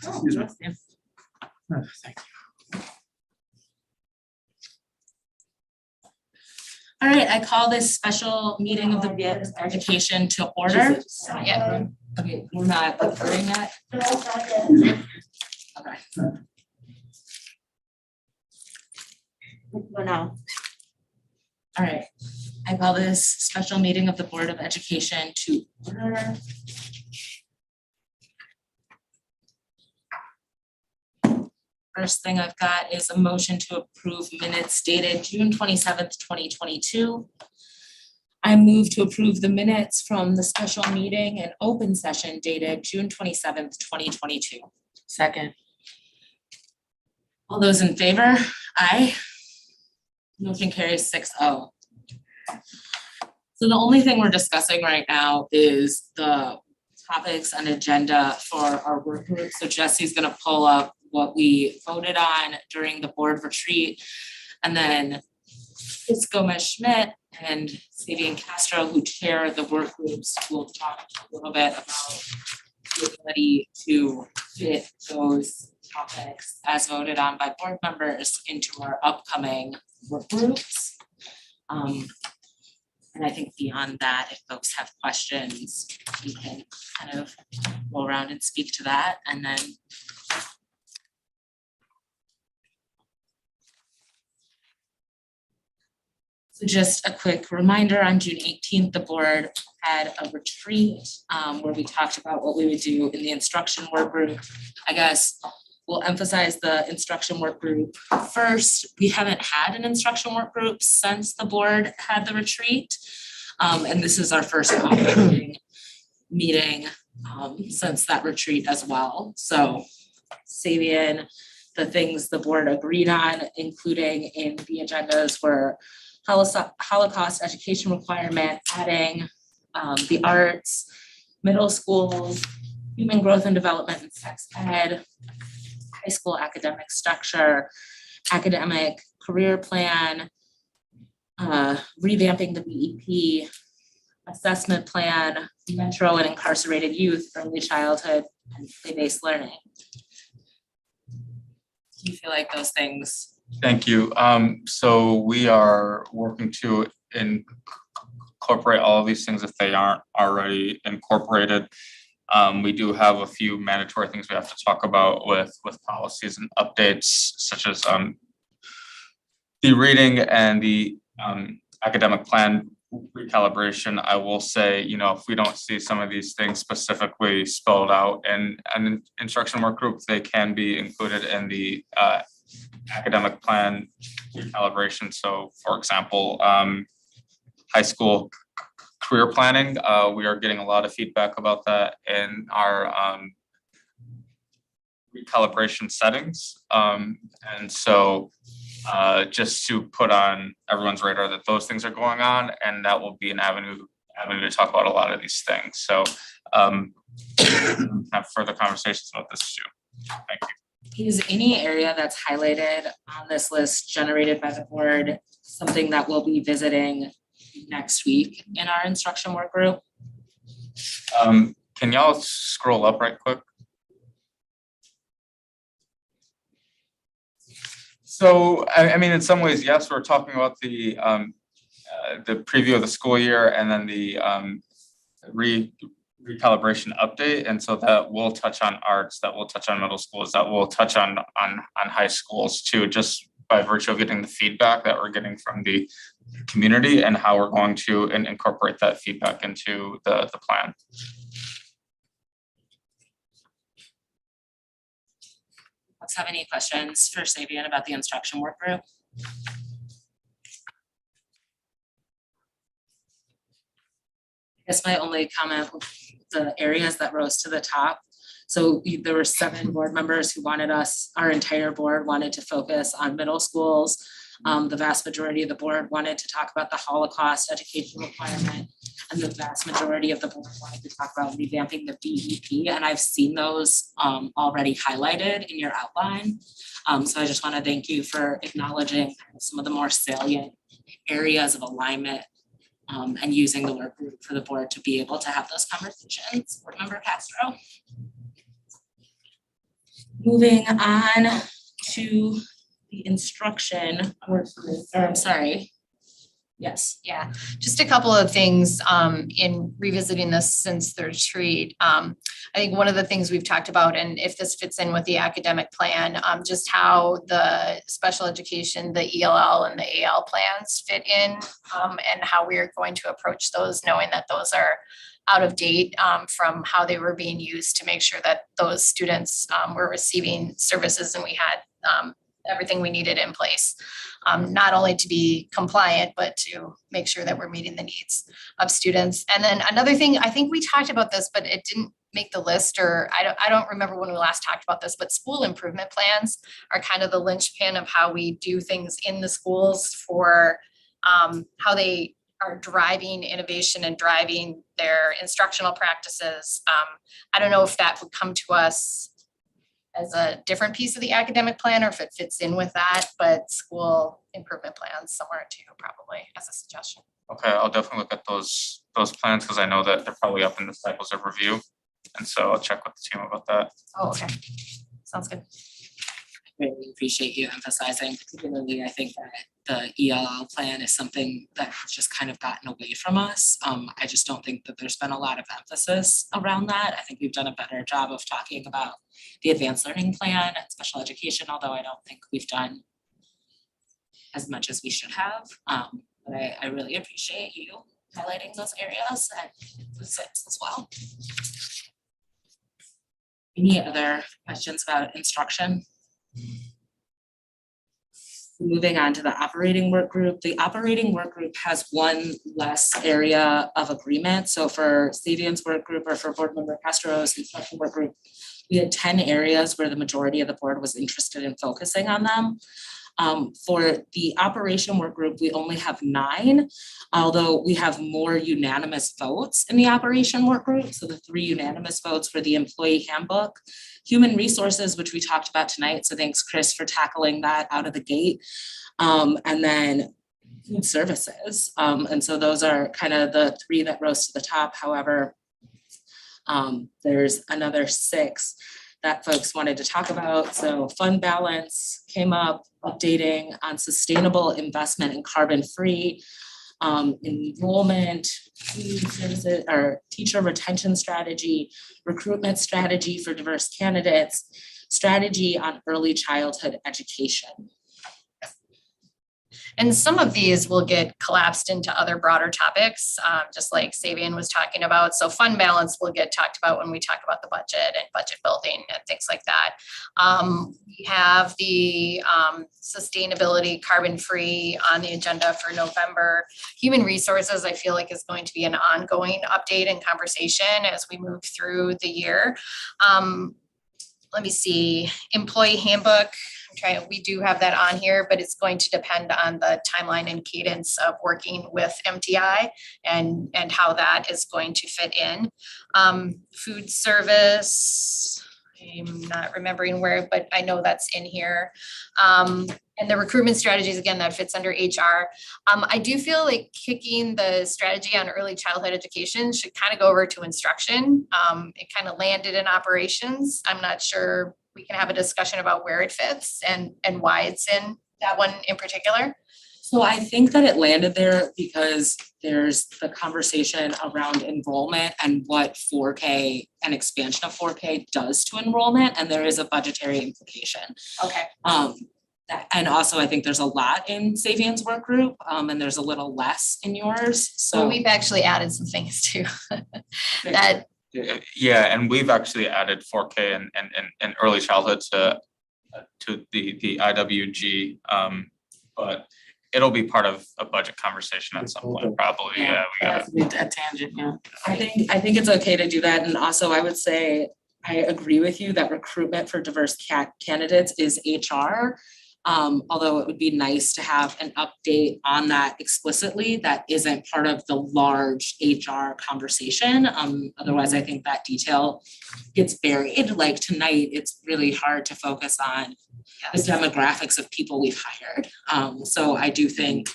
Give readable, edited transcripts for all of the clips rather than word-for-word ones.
Excuse me. Oh, thank you. All right, I call this special meeting of the Board of Education to order. Not yet. Okay, we're not recording yet. Okay. For now. All right, I call this special meeting of the Board of Education to order. First thing I've got is a motion to approve minutes dated June 27th, 2022. I move to approve the minutes from the special meeting and open session dated June 27th, 2022. Second. All those in favor? Aye. Motion carries 6-0. So the only thing we're discussing right now is the topics and agenda for our work group. So Jesse's gonna pull up what we voted on during the board retreat. And then Ms. Gomez-Schmidt and Fabian Castro, who chair the work groups, will talk a little bit about the ability to fit those topics as voted on by board members into our upcoming work groups. And I think beyond that, if folks have questions, we can kind of go around and speak to that, and then so just a quick reminder, on June 18th, the board had a retreat where we talked about what we would do in the instruction work group. I guess we'll emphasize the instruction work group first. We haven't had an instruction work group since the board had the retreat. And this is our first operating meeting since that retreat as well. So Sabian, the things the board agreed on, including in the agendas, were Holocaust education requirement, adding the arts, middle schools, human growth and development and sex ed, high school academic structure, academic career plan, revamping the BEP, assessment plan, metro and incarcerated youth, early childhood, and play-based learning. Do you feel like those things? Thank you. So we are working to incorporate all of these things if they aren't already incorporated. We do have a few mandatory things we have to talk about with policies and updates, such as the reading and the academic plan recalibration. I will say, you know, if we don't see some of these things specifically spelled out in an instruction work group, they can be included in the academic plan recalibration. So for example, high school career planning, we are getting a lot of feedback about that in our recalibration settings. And so just to put on everyone's radar that those things are going on, and that will be an avenue to talk about a lot of these things. So have further conversations about this too. Thank you. Is any area that's highlighted on this list generated by the board something that we'll be visiting next week in our instruction work group? Can y'all scroll up right quick? So, I mean, in some ways, yes, we're talking about the preview of the school year and then the recalibration update. And so that will touch on arts, that will touch on middle schools, that will touch on high schools too, just by virtue of getting the feedback that we're getting from the community and how we're going to incorporate that feedback into the plan. Let's have any questions for Sabian about the instruction work group? I guess my only comment, the areas that rose to the top. So there were 7 board members who wanted our entire board wanted to focus on middle schools. The vast majority of the board wanted to talk about the Holocaust education requirement, and the vast majority of the board wanted to talk about revamping the BEP. And I've seen those already highlighted in your outline. So I just want to thank you for acknowledging some of the more salient areas of alignment and using the work group for the board to be able to have those conversations. Board Member Castro. Moving on to the instruction, or I'm sorry. Yes. Yeah, just a couple of things in revisiting this since the retreat. I think one of the things we've talked about, and if this fits in with the academic plan, just how the special education, the ELL and the AL plans fit in, and how we are going to approach those, knowing that those are out of date from how they were being used, to make sure that those students were receiving services and we had everything we needed in place. Not only to be compliant, but to make sure that we're meeting the needs of students. And then another thing, I think we talked about this, but it didn't make the list, or I don't remember when we last talked about this, but school improvement plans are kind of the linchpin of how we do things in the schools for how they are driving innovation and driving their instructional practices. I don't know if that would come to us as a different piece of the academic plan, or if it fits in with that, but school improvement plans somewhere too, probably as a suggestion. Okay, I'll definitely look at those plans, because I know that they're probably up in the cycles of review. And so I'll check with the team about that. Oh, okay. Sounds good. Really appreciate you emphasizing, particularly I think that the ELL plan is something that has just kind of gotten away from us. I just don't think that there's been a lot of emphasis around that. I think we've done a better job of talking about the advanced learning plan and special education, although I don't think we've done as much as we should have. But I really appreciate you highlighting those areas and the six as well. Any other questions about instruction? Moving on to the operating work group. The operating work group has one less area of agreement. So for Savian's work group, or for board member Castro's instruction work group, we had 10 areas where the majority of the board was interested in focusing on them. For the operation work group, we only have 9, although we have more unanimous votes in the operation work group. So the 3 unanimous votes for the employee handbook, human resources, which we talked about tonight. So thanks, Chris, for tackling that out of the gate. And then food services. And so those are kind of the 3 that rose to the top. However, there's another 6 that folks wanted to talk about. So fund balance came up, updating on sustainable investment in carbon free, enrollment, food services, or teacher retention strategy, recruitment strategy for diverse candidates, strategy on early childhood education. And some of these will get collapsed into other broader topics, just like Savian was talking about. So fund balance will get talked about when we talk about the budget and budget building and things like that. We have the sustainability carbon free on the agenda for November. Human resources, I feel like, is going to be an ongoing update and conversation as we move through the year. Let me see, employee handbook. We do have that on here, but it's going to depend on the timeline and cadence of working with MTI and how that is going to fit in. Food service, I'm not remembering where, but I know that's in here. And the recruitment strategies, again, that fits under HR. I do feel like kicking the strategy on early childhood education should kind of go over to instruction. It kind of landed in operations. I'm not sure, we can have a discussion about where it fits and why it's in that one in particular. So I think that it landed there because there's the conversation around enrollment and what 4K and expansion of 4K does to enrollment, and there is a budgetary implication. Okay. And also I think there's a lot in Savian's work group, and there's a little less in yours. So we've actually added some things too. that. Yeah, and we've actually added 4K and early childhood to the IWG, but it'll be part of a budget conversation at some point, probably. Yeah, we got A tangent, yeah. I think it's okay to do that. And also I would say, I agree with you that recruitment for diverse candidates is HR. Although it would be nice to have an update on that explicitly that isn't part of the large HR conversation. Otherwise, I think that detail gets buried. Like tonight, it's really hard to focus on the demographics of people we've hired. So I do think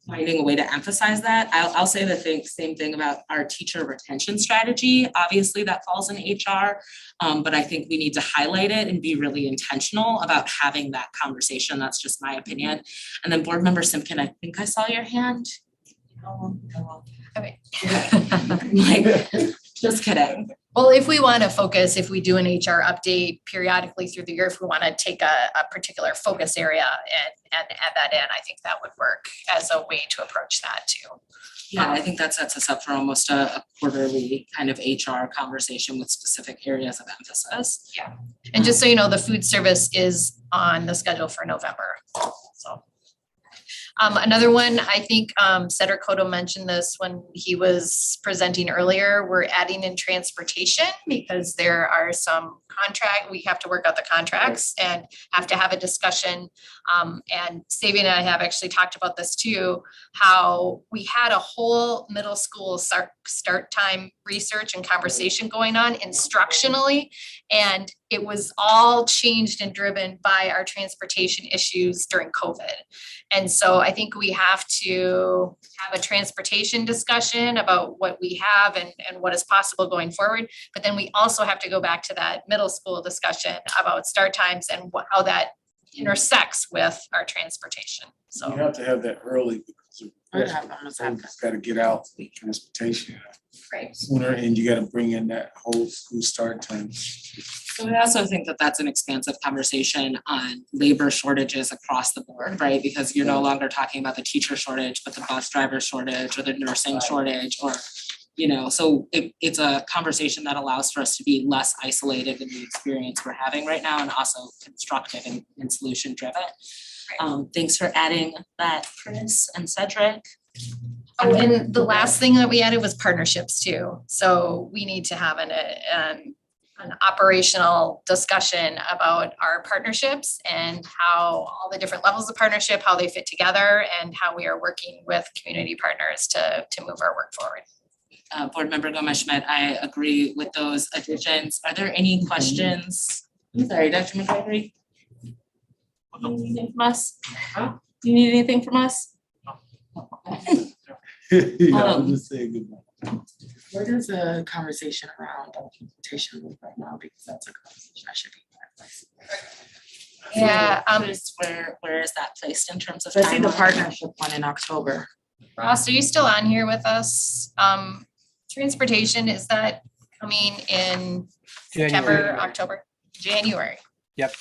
finding a way to emphasize that. I'll say the same thing about our teacher retention strategy. Obviously, that falls in HR, but I think we need to highlight it and be really intentional about having that conversation. That's just my opinion. And then Board Member Simpkin, I think I saw your hand. No. Okay. Like, just kidding. Well, if we want to focus, if we do an HR update periodically through the year, if we want to take a particular focus area and add that in, I think that would work as a way to approach that too. Yeah, I think that sets us up for almost a quarterly kind of HR conversation with specific areas of emphasis. Yeah. And just so you know, the food service is on the schedule for November, so. Another one, I think Cedric Cotto mentioned this when he was presenting earlier, we're adding in transportation because there are some we have to work out the contracts and have to have a discussion. And Sabian and I have actually talked about this too, how we had a whole middle school start time research and conversation going on instructionally. And it was all changed and driven by our transportation issues during COVID. And so I think we have to have a transportation discussion about what we have and what is possible going forward. But then we also have to go back to that middle school discussion about start times and how that intersects with our transportation. So You have to have that early because folks gotta get out transportation great. sooner and you gotta bring in that whole school start time. So I also think that that's an expansive conversation on labor shortages across the board, right? Because you're no longer talking about the teacher shortage, but the bus driver shortage or the nursing shortage or, you know, so it's a conversation that allows for us to be less isolated in the experience we're having right now and also constructive and solution driven. Thanks for adding that, Chris and Cedric. Oh, and the last thing that we added was partnerships too. So we need to have an operational discussion about our partnerships and how all the different levels of partnership, how they fit together and how we are working with community partners to move our work forward. Board Member Gomez-Schmidt, I agree with those additions. Are there any questions? I'm sorry, Dr. McGregory? Do you need anything from us? Do you need anything from us? Yeah, I'm just saying goodbye. Where does the conversation around implementation move right now? Because that's a conversation I should be. Yeah, Chris, where is that placed in terms of I see the timeline? partnership one in October. Ross, are you still on here with us? Transportation, is that coming in September, October, January? Yep.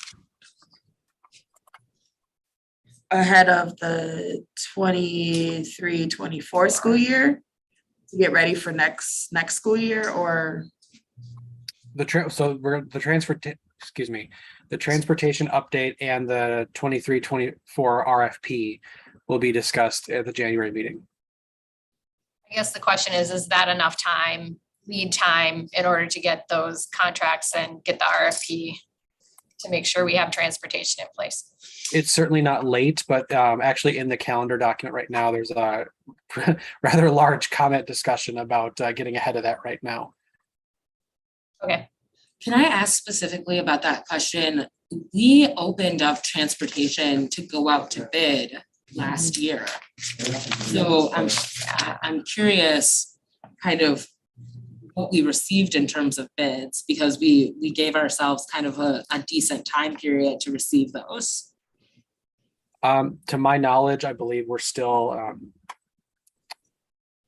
Ahead of the 23-24 school year to get ready for next school year or? The transportation update and the 23-24 RFP will be discussed at the January meeting. I guess the question is that enough time, lead time in order to get those contracts and get the RFP to make sure we have transportation in place? It's certainly not late, but actually in the calendar document right now, there's a rather large comment discussion about getting ahead of that right now. Okay. Can I ask specifically about that question? We opened up transportation to go out to bid last year. So I'm curious kind of what we received in terms of bids because we gave ourselves kind of a decent time period to receive those. To my knowledge, I believe we're still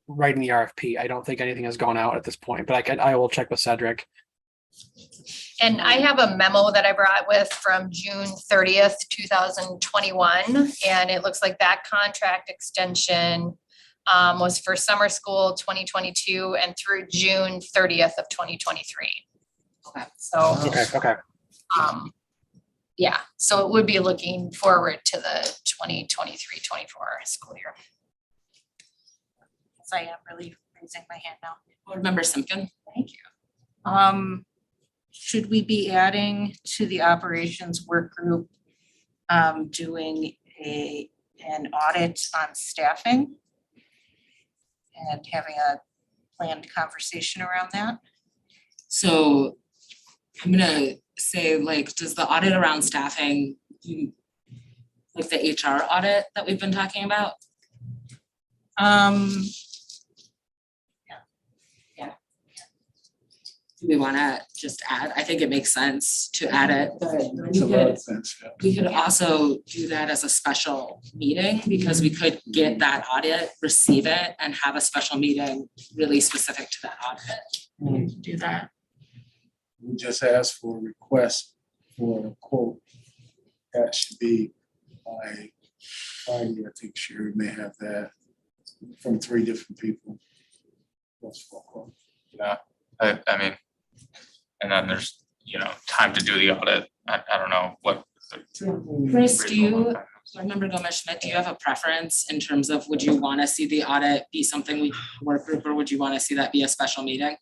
writing the RFP. I don't think anything has gone out at this point, but I will check with Cedric. And I have a memo that I brought with from June 30th, 2021. And it looks like that contract extension was for summer school 2022 and through June 30th of 2023. Okay. So, Okay. Yeah, so it would be looking forward to the 2023-24 school year. So I am really raising my hand now. Board Member Simpkin. Thank you. Should we be adding to the operations work group, doing an audit on staffing? And having a planned conversation around that? So I'm gonna say, like, does the audit around staffing, like the HR audit that we've been talking about? Do we wanna just add? I think it makes sense to add it, but Makes a lot of sense, yeah. we could also do that as a special meeting because we could get that audit, receive it, and have a special meeting really specific to that audit. We can do that. We just asked for a request for a quote. That should be by Friday, I think Sherry may have that from 3 different people. That's for a quote. Yeah, I mean, and then there's, time to do the audit. I don't know what. Chris, do you, Member Gomez Schmidt, do you have a preference in terms of would you wanna see the audit be something we work group, or would you wanna see that be a special meeting?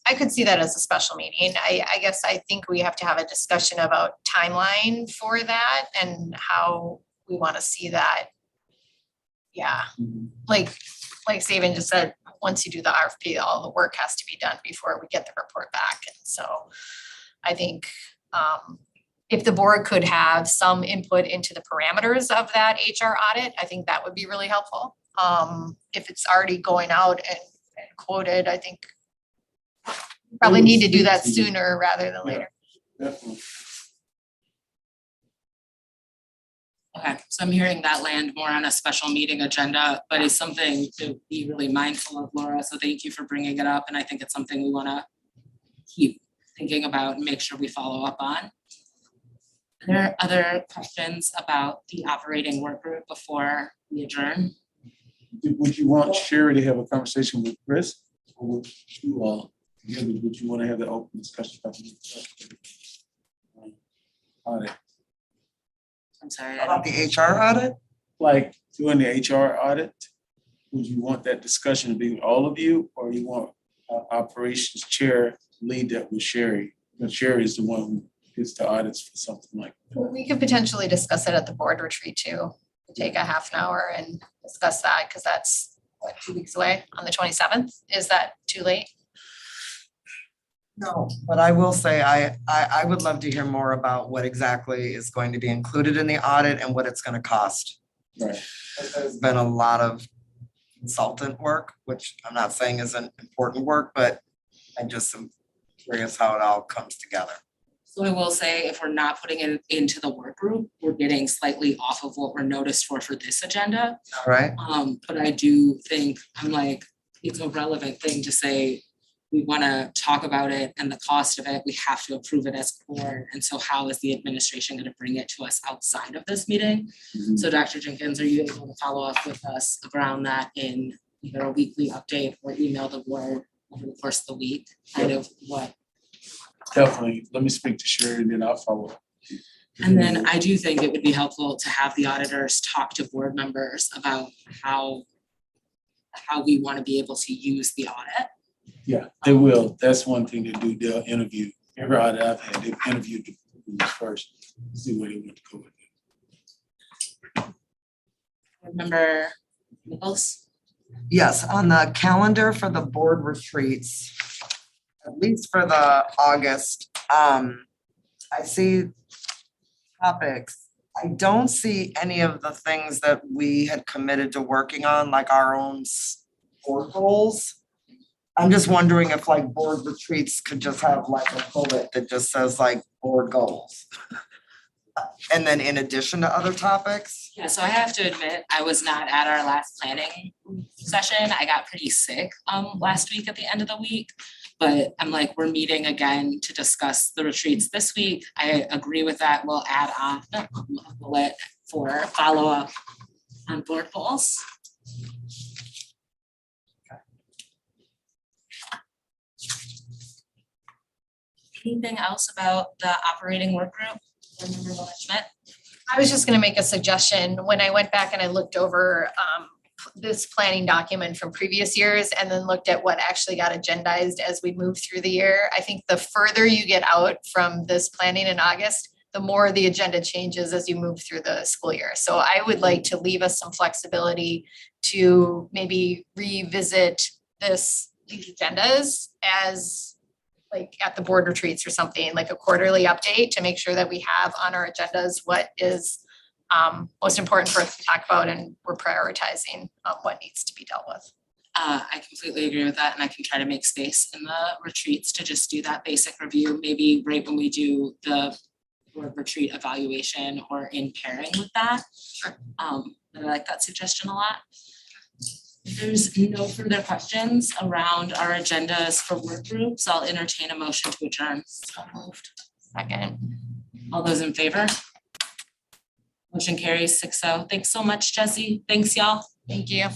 I could see that as a special meeting. I guess I think we have to have a discussion about timeline for that and how we want to see that. Yeah, like Saban just said, once you do the RFP, all the work has to be done before we get the report back. And so I think if the board could have some input into the parameters of that HR audit, I think that would be really helpful. If it's already going out and quoted, I think probably need to do that sooner rather than later. Definitely. Okay, so I'm hearing that land more on a special meeting agenda, but it's something to be really mindful of, Laura, so thank you for bringing it up, and I think it's something we wanna keep thinking about and make sure we follow up on. Are there other questions about the operating work group before we adjourn? Would you want Sherry to have a conversation with Chris? Or would you all, would you want to have the open discussion about the audit? I'm sorry, About the HR audit? Like doing the HR audit, would you want that discussion to be with all of you, or you want operations chair lead that with Sherry? Because Sherry is the one who gets the audits for something like that. We could potentially discuss it at the board retreat too. Take a half an hour and discuss that, because that's 2 weeks away on the 27th. Is that too late? No, but I will say, I would love to hear more about what exactly is going to be included in the audit and what it's gonna cost. Right. There's been a lot of consultant work, which I'm not saying isn't important work, but I just am curious how it all comes together. So I will say, if we're not putting it into the work group, we're getting slightly off of what we're noticed for this agenda. All right? But I do think, it's a relevant thing to say, we wanna talk about it and the cost of it, we have to approve it as a board. And so how is the administration gonna bring it to us outside of this meeting? So Dr. Jenkins, are you able to follow up with us around that in either a weekly update or email the board over the course of the week? Kind of what. Definitely. Let me speak to Sherry and then I'll follow up. And then I do think it would be helpful to have the auditors talk to board members about how we want to be able to use the audit. Yeah, they will. That's one thing they do. They'll interview. Every audit I've had, they've interviewed the people first, see where they want to go with it. Member Nichols? Yes, on the calendar for the board retreats, at least for the August, I see topics. I don't see any of the things that we had committed to working on, like our own board goals. I'm just wondering if like board retreats could just have like a bullet that just says like board goals. And then in addition to other topics. Yeah, so I have to admit, I was not at our last planning session. I got pretty sick last week at the end of the week. But I'm like, we're meeting again to discuss the retreats this week. I agree with that. We'll add on a bullet for follow-up on board goals. Anything else about the operating work group? Member Schmidt? I was just gonna make a suggestion. When I went back and I looked over this planning document from previous years and then looked at what actually got agendized as we moved through the year, I think the further you get out from this planning in August, the more the agenda changes as you move through the school year. So I would like to leave us some flexibility to maybe revisit these agendas as like at the board retreats or something, like a quarterly update to make sure that we have on our agendas what is most important for us to talk about, and we're prioritizing what needs to be dealt with. I completely agree with that, and I can try to make space in the retreats to just do that basic review, maybe right when we do the board retreat evaluation or in pairing with that. Sure. But I like that suggestion a lot. If there's no further questions around our agendas for work groups, I'll entertain a motion to adjourn. So moved. Second. All those in favor? Motion carries 6-0. Thanks so much, Jesse. Thanks, y'all. Thank you.